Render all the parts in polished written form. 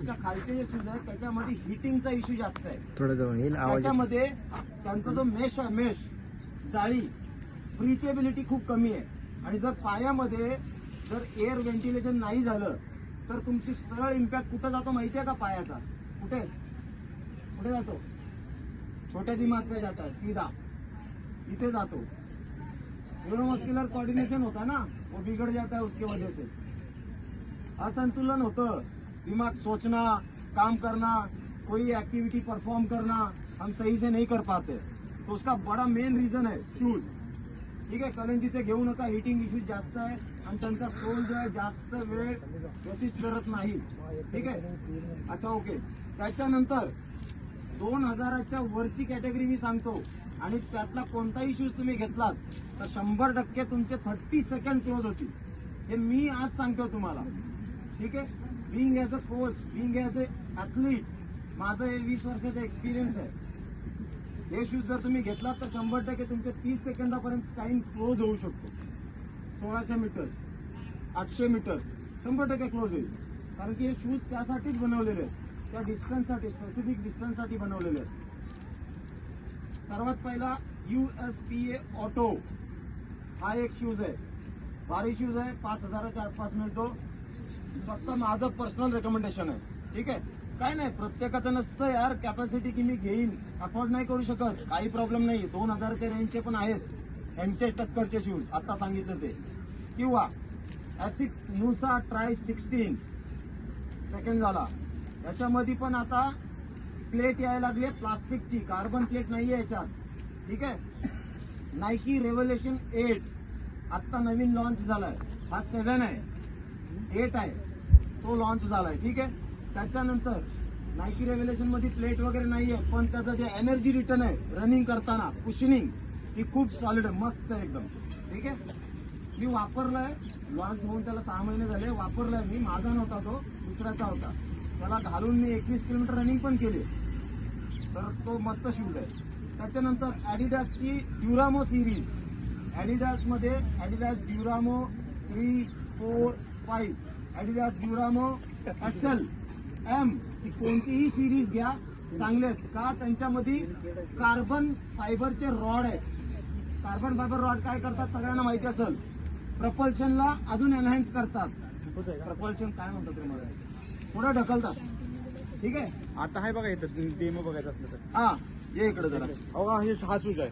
त्याच्या खालचे जे शूज आहेत त्याच्यामध्ये हिटिंगचा इश्यू जास्त आहे. थोडं जवळ येईल आवाज. त्याच्यामध्ये त्यांचा जो मेश आहे, मेश जाळी, ब्रीथेबिलिटी खूप कमी आहे. आणि जर पायामध्ये जर एअर व्हेंटिलेशन नाही झालं तर तुमची सरळ इम्पॅक्ट कुठं जातो माहिती आहे का? पायाचा कुठे कुठे जातो? छोट्या दिमाग पे जाता है, सीधा इथे जातो. न्यूरोमस्कुलर कोऑर्डिनेशन होता ना, वो बिगड़ जाता है उसके वजह से. असंतुलन होतं. दिमाग सोचना, काम करना, कोई एक्टिविटी परफॉर्म करना हम सही से नहीं कर पाते. तो उसका बड़ा मेन रीजन है शूज. ठीक आहे, कलंजीचे घेऊ नका. हिटिंग इश्यू जास्त आहे आणि त्यांचा सोल जो आहे जास्त वेळ व्यतीत करत नाही. ठीक आहे, अच्छा ओके. त्याच्यानंतर 2000च्या वरची कॅटेगरी मी सांगतो आणि त्यातला कोणताही शूज तुम्ही घेतलात तर 100% तुमचे 30 सेकंड क्लोज होतील. हे मी आज सांगतो तुम्हाला. ठीक आहे, being as a coach, being as a athlete, माझं हे 20 वर्षाचा एक्सपिरियन्स आहे. हे शूज जर तुम्ही घेतलात तर 100% तुमचे 30 सेकंदापर्यंत टाइम क्लोज होऊ शकतो. 1600 मीटर, 800 मीटर 100% क्लोज होईल. कारण की हे शूज त्यासाठीच बनवलेले आहेत, त्या डिस्टन्ससाठी, स्पेसिफिक डिस्टन्ससाठी बनवलेले आहेत. सर्वात पहिला USPA ऑटो हा एक शूज आहे. भारी शूज आहे, 5000च्या आसपास मिळतो. फक्त माझं पर्सनल रेकमेंडेशन आहे. ठीक आहे, काय नाही, प्रत्येकाचं नसतं यार कॅपॅसिटी की मी घेईन, अफोर्ड नाही करू शकत, काही प्रॉब्लेम नाही. 2000च्या रेंजचे पण आहेत, यांचे टक्करचे शूज आता सांगितलं ते. किंवा ASICS नुसा ट्राय 16 सेकंड झाला. याच्यामध्ये पण आता प्लेट यायला लागली आहे प्लास्टिकची, कार्बन प्लेट नाहीये याच्यात. ठीक आहे, नायकी रेव्होल्युशन 8 आता नवीन लॉन्च झालाय. हा 7 आहे, 8 आहे, तो लॉन्च झालाय. ठीक आहे, त्याच्यानंतर नायकी रेव्होल्युशन मध्ये प्लेट वगैरे नाहीये, पण त्याचं जे एनर्जी रिटर्न आहे रनिंग करताना, कुशनिंग ही खूप सॉलिड आहे, मस्त आहे एकदम. ठीक आहे, मी वापरलाय, लॉन्च होऊन त्याला 6 महिने झाले, वापरलाय मी. माझा नव्हता तो, दुसऱ्याचा होता. त्याला घालून मी 21 किलोमीटर रनिंग पण केली, तर तो मस्त शूज आहे. त्याच्यानंतर ॲडिडासची ड्युरामो सिरीज, ॲडिडासमध्ये ॲडिडास ड्युरामो 3, 4, 5, ॲडिडास ड्युरामो SL, M ही कोणतीही सिरीज घ्या, चांगले आहेत. का? त्यांच्यामध्ये कार्बन फायबरचे रॉड आहेत. कार्बन फायबर रॉड काय करतात सगळ्यांना माहिती असेल, प्रपल्शनला अजून एनहान्स करतात. प्रपल्शन काय म्हणतात ते मला, पुढे ढकलतात. ठीक आहे, आता आहे बघा इथं डेमो बघायचं असलं तर. हा ये इकडे जरा. हे हा शूज आहे,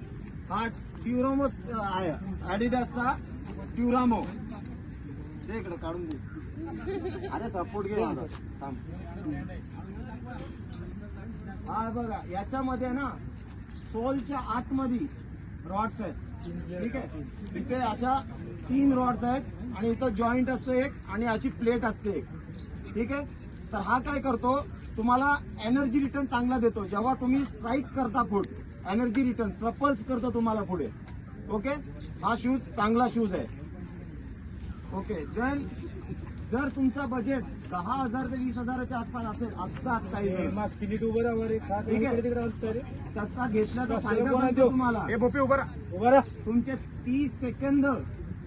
हा ड्युरामो आहे, ॲडिडासचा ड्युरामो. ते इकडे काढून दे. अरे सपोर्ट घे माझा, थांब. हा बघा, याच्यामध्ये ना सोलच्या आतमध्ये रॉड्स आहेत. ठीक आहे, इथे अशा 3 रॉड्स आहेत आणि इथं जॉईंट असतो एक आणि अशी प्लेट असते एक. ठीक आहे, तर हा काय करतो, तुम्हाला एनर्जी रिटर्न चांगला देतो. जेव्हा तुम्ही स्ट्राईक करता फूट, एनर्जी रिटर्न प्रपल्स करतो तुम्हाला पुढे. ओके, हा शूज चांगला शूज आहे. ओके, जर तुमचा बजेट 10,000 ते 20,000च्या आसपास असेल, असतात काही मागची नीट उभं राहा. ठीक आहे, त्याचा घेतल्याचा फायदा सांगतो तुम्हाला. उभा राहा. तुमचे 30 सेकंद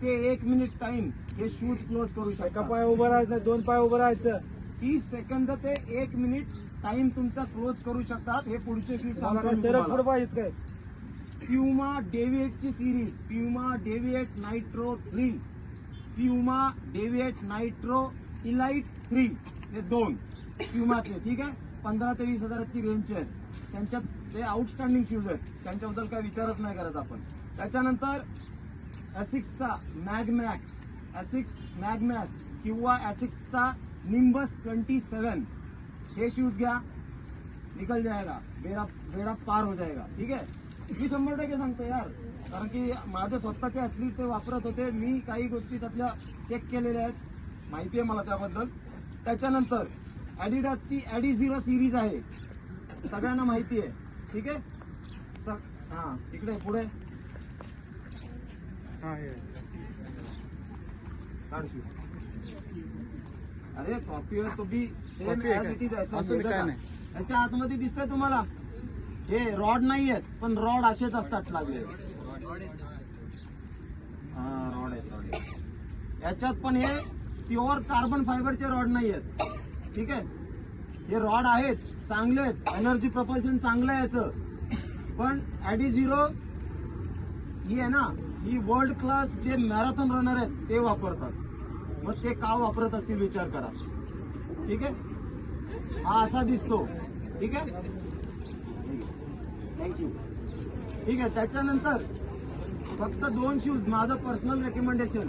ते 1 मिनिट टाइम हे शूज क्लोज करू एका शकता. पाय उभं राहायचं, 2 पाय उभं राहायचं. 30 सेकंद ते 1 मिनिट टाइम तुमचा क्लोज करू शकतात. हे पुढचे शूज सरळ पुढे पाहिजे काय. प्युमा डेव्हिएटची series, Puma Deviate Nitro 3, Puma Deviate Nitro elite 3, हे 2 प्युमाचे. ठीक आहे, 15 ते 20,000ची रेंजचे आहेत. त्यांच्यात ते आउटस्टँडिंग शूज आहेत, त्यांच्याबद्दल काय विचारच नाही करत आपण. त्याच्यानंतर ASICSचा मॅगमॅक्स, ASICS मॅगमॅक्स किंवा ASICSचा निम्बस 27 हे शूज घ्या, निकल जाएगा, बेड़ा पार हो जाएगा. ठीक आहे, मी 100% सांगतो यार, कारण की माझे स्वतःचे ॲथलीट ते वापरत होते. मी काही गोष्टी त्यातल्या चेक केलेल्या आहेत, माहिती आहे मला त्याबद्दल. त्याच्यानंतर ॲडिडासची ॲडी0 सिरीज आहे, सगळ्यांना माहिती आहे. ठीक आहे, हा इकडे पुढे काढशी. अरे कॉपी आहे तो बी सेम ॲज इट इज आहे. त्याच्या आतमध्ये दिसतंय तुम्हाला, हे रॉड नाही आहेत, पण रॉड असेच असतात लागले. हा रॉड आहेत. याच्यात पण हे प्युअर कार्बन फायबरचे रॉड नाही आहेत. ठीक आहे, हे रॉड आहेत, चांगले आहेत, एनर्जी प्रपल्शन चांगलं आहे याचं, पण ॲडी0 ही आहे ना, ही वर्ल्ड क्लास जे मॅरेथॉन रनर आहेत ते वापरतात. मग ते का वापरत असतील विचार करा. ठीक आहे, हा असा दिसतो. ठीक आहे, थँक्यू. ठीक आहे, त्याच्यानंतर फक्त 2 शूज माझं पर्सनल रेकमेंडेशन.